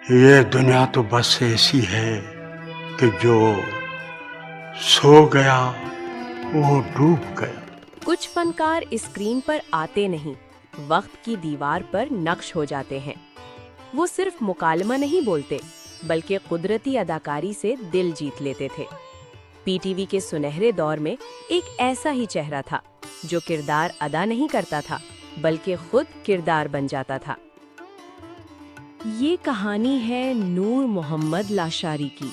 ये दुनिया तो बस ऐसी है कि जो सो गया वो डूब गया। कुछ फनकार स्क्रीन पर आते नहीं, वक्त की दीवार पर नक्श हो जाते हैं। वो सिर्फ मुकालमा नहीं बोलते, बल्कि कुदरती अदाकारी से दिल जीत लेते थे। पीटीवी के सुनहरे दौर में एक ऐसा ही चेहरा था जो किरदार अदा नहीं करता था, बल्कि खुद किरदार बन जाता था। ये कहानी है नूर मोहम्मद लाशारी की।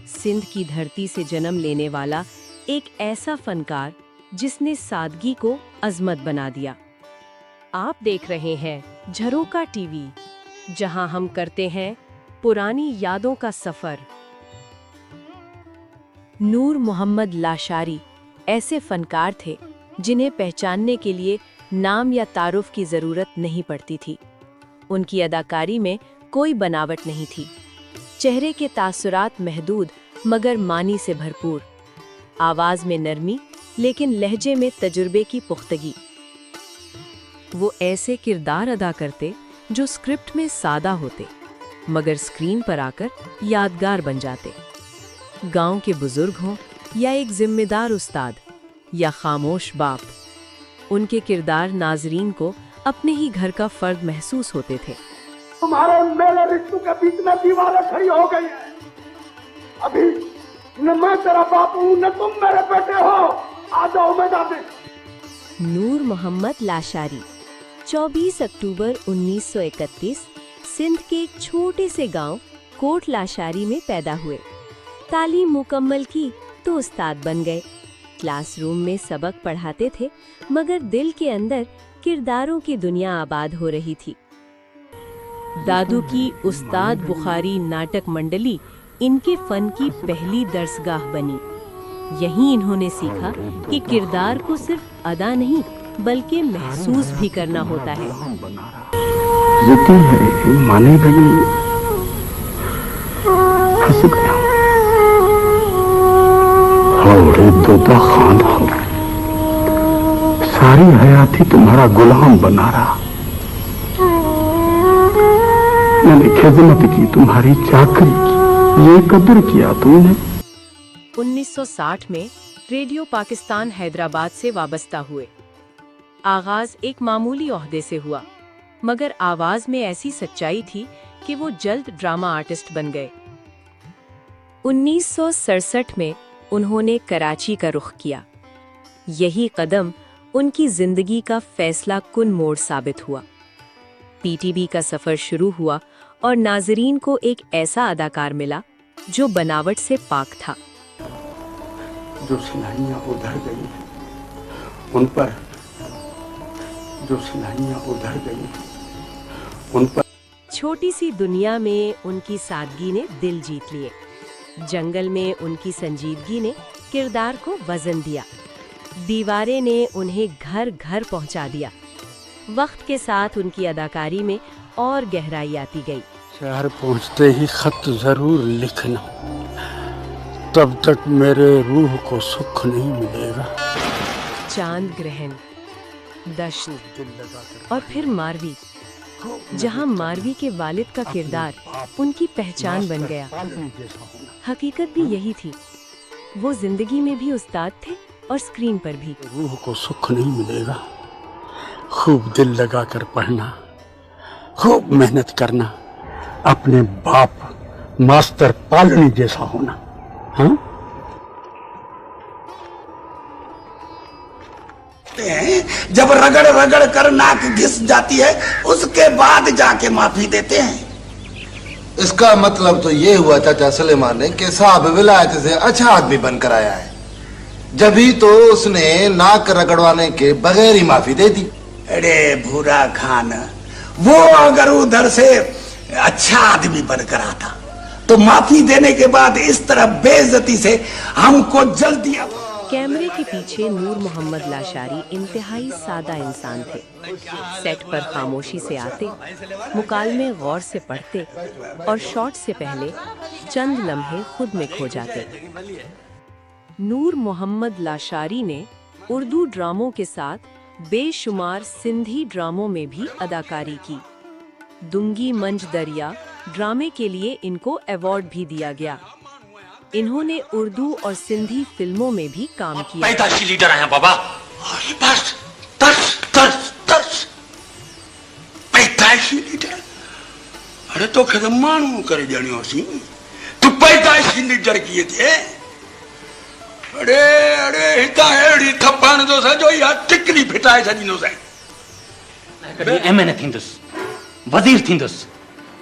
सिंध की धरती से जन्म लेने वाला एक ऐसा फनकार जिसने सादगी को अजमत बना दिया। आप देख रहे हैं झरोका टीवी, जहां हम करते हैं पुरानी यादों का सफर। नूर मोहम्मद लाशारी ऐसे फनकार थे जिन्हें पहचानने के लिए नाम या तारुफ की जरूरत नहीं पड़ती थी। उनकी अदाकारी में कोई बनावट नहीं थी। चेहरे के तासुरात महदूद मगर मानी से भरपूर। आवाज में नरमी लेकिन लहजे में तजुर्बे की पुख्तगी। वो ऐसे किरदार अदा करते जो स्क्रिप्ट में सादा होते, मगर स्क्रीन पर आकर यादगार बन जाते। गांव के बुजुर्ग हों या एक जिम्मेदार उस्ताद या खामोश बाप, उनके किरदार नाजरीन को अपने ही घर का फर्द महसूस होते थे। तुम्हारे मेरे रिश्तों के बीच में दीवारें खड़ी हो गई है। अभी न मैं तेरा बाप हूँ न तुम मेरे बेटे हो। आ जाओ मैदान में। नूर मोहम्मद लाशारी 24 अक्टूबर 1931 सिंध के एक छोटे से गांव कोट लाशारी में पैदा हुए। तालीम मुकम्मल की तो उस्ताद बन गए। क्लासरूम में सबक पढ़ाते थे, मगर दिल के अंदर किरदारों की दुनिया आबाद हो रही थी। दादू की उस्ताद बुखारी नाटक मंडली इनके फन की पहली दर्सगाह बनी। यहीं इन्होंने सीखा कि किरदार को सिर्फ अदा नहीं बल्कि महसूस भी करना होता है। यकीन है माने गई फंस गया और तोता खान हो। सारी हयाती तुम्हारा गुलाम बना रहा। मैंने खिदमत की, तुम्हारी चाकरी की, ये कदर किया तुमने। 1960 में रेडियो पाकिस्तान हैदराबाद से वाबस्ता हुए। आगाज एक मामूली ओहदे से हुआ, मगर आवाज में ऐसी सच्चाई थी कि वो जल्द ड्रामा आर्टिस्ट बन गए। 1967 में उन्होंने कराची का रुख किया। यही कदम उनकी जिंदगी का फैसला कुन मोड़ साबित हुआ। पीटीवी का सफर शुरू हुआ और नाजरीन को एक ऐसा अदाकार मिला जो बनावट से पाक था। जो सिलाइयां उधर गई उन पर, जो सिलाइयां उधर गई उन पर। छोटी सी दुनिया में उनकी सादगी ने दिल जीत लिए। जंगल में उनकी संजीदगी ने किरदार को वजन दिया। दीवारें ने उन्हें घर घर पहुंचा दिया। वक्त के साथ उनकी अदाकारी में और गहराई आती गई। शहर पहुंचते ही खत जरूर लिखना, तब तक मेरे रूह को सुख नहीं मिलेगा। चांद ग्रहण, दश्त और फिर मारवी, जहां मारवी के वालिद का किरदार उनकी पहचान बन गया। हकीकत भी यही थी, वो जिंदगी में भी उस्ताद थे और स्क्रीन पर भी। रूह को सुख नहीं मिलेगा। खूब दिल लगा कर पढ़ना, खूब मेहनत करना, अपने बाप मास्टर पालनी जैसा होना। हाँ? जब रगड़ रगड़ कर नाक घिस जाती है उसके बाद जाके माफी देते हैं। इसका मतलब तो ये हुआ चाचा सुलेमान ने कि साहब विलायत से अच्छा आदमी बनकर आया है, जभी तो उसने नाक रगड़वाने के बगैर ही माफी दे दी। अरे भूरा खान, वो अगर उधर से अच्छा आदमी बनकर आता तो माफी देने के बाद इस तरह बेइज्जती से हमको जल्दी। कैमरे के पीछे नूर मोहम्मद लाशारी इंतहाई सादा इंसान थे। सेट पर खामोशी से आते, मुकालमे गौर से पढ़ते और शॉट से पहले चंद लम्हे खुद में खो जाते। नूर मोहम्मद लाशारी ने उर्दू ड्रामों के साथ बेशुमार सिंधी ड्रामों में भी अदाकारी की। दुंगी मंज दरिया, ड्रामे के लिए इनको अवार्ड भी दिया गया। इन्होंने उर्दू और सिंधी फिल्मों में भी काम किया। पैदाइशी लीडर आया बाबा, बस तरस तरस तरस पैदाइशी लीडर। अरे तो खे माण्हू करे ॼणियो सी, तू पैदाइशी लीडर किए थे? अरे अरे हिता अहिड़ी थप्पण जो सॼो या टिकरी फिटाए छॾींदोसि। कॾहिं एमएनए थींदुसि, वज़ीर थींदुसि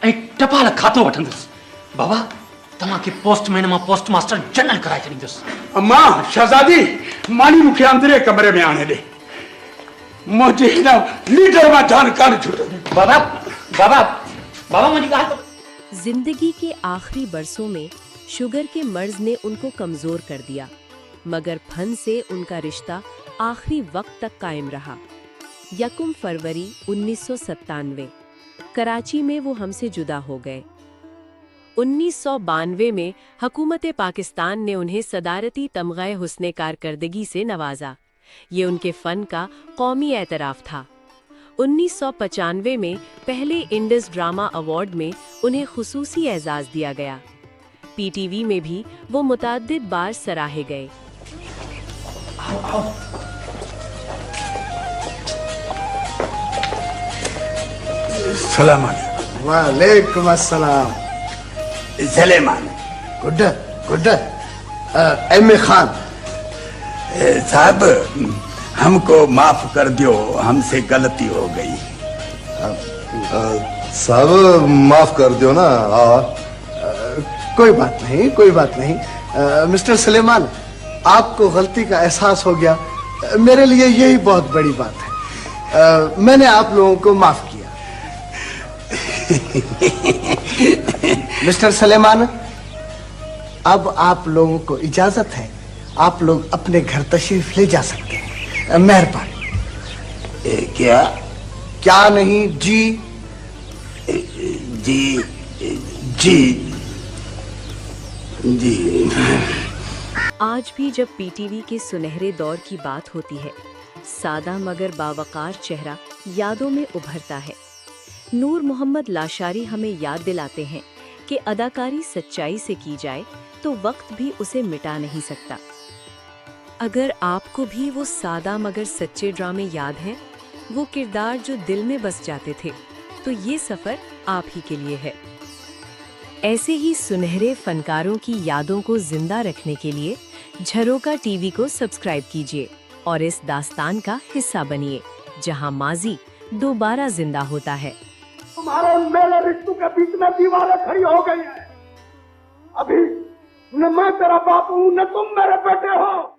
ऐं टपाल खातो वठंदुसि। बाबा तव्हांखे पोस्टमैन मां पोस्ट मास्टर जनरल कराए छॾींदुसि। अम्मा शहज़ादी मानी मूंखे अंदरे कमरे में आणे ॾे, मुंहिंजे हिन लीडर मां जान कान छुटंदी। बाबा बाबा बाबा मुंहिंजी ॻाल्हि तो। जिंदगी के आखिरी बरसों में शुगर के मर्ज ने उनको कमजोर कर दिया, मगर फन से उनका रिश्ता आखिरी वक्त तक कायम रहा। 1 फरवरी 1997 कराची में वो हमसे जुदा हो गए। 1992 में हुकूमत पाकिस्तान ने उन्हें सदारती तमग़े हुस्ने कारकर्दगी से नवाजा। ये उनके फ़न का कौमी एतराफ़ था। 1995 में पहले इंडस ड्रामा अवार्ड में उन्हें खुसूसी एजाज़ दिया गया। पीटीवी में भी वो मुतअद्दिद बार सराहे गए। सलाम वालेकुम अस्सलाम। Suleman good good. M Khan साहब, हमको माफ कर दो, हमसे गलती हो गई। साहब माफ कर दो ना। कोई बात नहीं, कोई बात नहीं। मिस्टर सलेमान, आपको गलती का एहसास हो गया, मेरे लिए यही बहुत बड़ी बात है। मैंने आप लोगों को माफ किया। मिस्टर सलेमान, अब आप लोगों को इजाजत है, आप लोग अपने घर तशरीफ ले जा सकते हैं। मेहरबानी। क्या? क्या नहीं जी? जी जी जी। आज भी जब पीटीवी के सुनहरे दौर की बात होती है, सादा मगर बावकार चेहरा यादों में उभरता है। नूर मोहम्मद लाशारी हमें याद दिलाते हैं कि अदाकारी सच्चाई से की जाए तो वक्त भी उसे मिटा नहीं सकता। अगर आपको भी वो सादा मगर सच्चे ड्रामे याद हैं, वो किरदार जो दिल में बस जाते थे, तो ये सफ़र आप ही के लिए है। ऐसे ही सुनहरे फनकारों की यादों को जिंदा रखने के लिए झरोका टीवी को सब्सक्राइब कीजिए और इस दास्तान का हिस्सा बनिए, जहां माजी दोबारा जिंदा होता है। तुम्हारे मेरे रिश्तों के बीच में दीवारें खड़ी हो गई हैं। अभी न मैं तेरा बाप हूँ, न तुम मेरे बेटे हो।